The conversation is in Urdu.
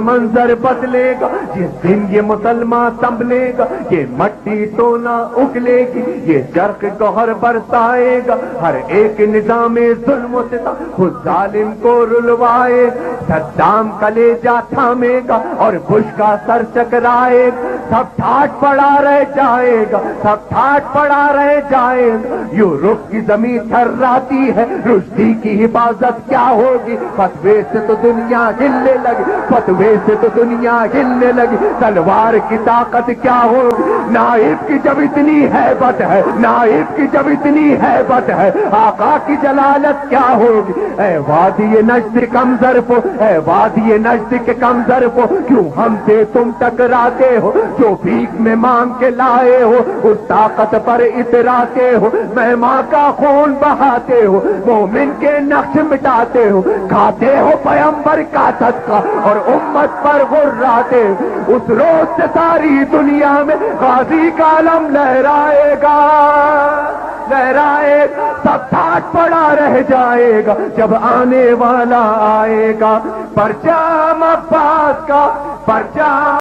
منظر بدلے گا جس دن یہ مسلمان سنبھلے گا، یہ مٹی تو نہ اگلے گی، یہ چرخ گوہر برسائے گا، ہر ایک نظام ظلم و ستم خود ظالم کو رلوائے، صدام کلیجہ تھامے گا اور بش کا سر چکرائے گا، سب ٹھاٹ پڑا رہ جائے گا، سب ٹھاٹ پڑا رہ جائے گا، یورپ کی زمین تھراتی ہے، رشدی کی حفاظت کیا ہوگی، فتوے سے تو دنیا ہلنے لگی، فتوے سے تو دنیا ہلنے لگی، تلوار کی طاقت کیا ہوگی، نائب کی جب اتنی ہیبت ہے، نائب کی جب اتنی ہیبت ہے، آقا کی جلالت کیا ہوگی، اے وادی نجد کمزر کو، اے وادی نجد کے کمزر کو، کیوں ہم سے تم ٹکراتے ہو، جو بھیک میں مانگ کے لائے ہو اس طاقت پر اتراتے ہو، مہماں کا خون بہاتے ہو، مومن کے نقش مٹاتے ہو، کھاتے ہو پیغمبر کا صدقہ اور امت پر غراتے، اس روز سے ساری دنیا میں غازی کا علم لہرائے گا، لہرائے گا، سب ٹھاٹ پڑا رہ جائے گا جب آنے والا آئے گا، پرچام عباس کا، پرچام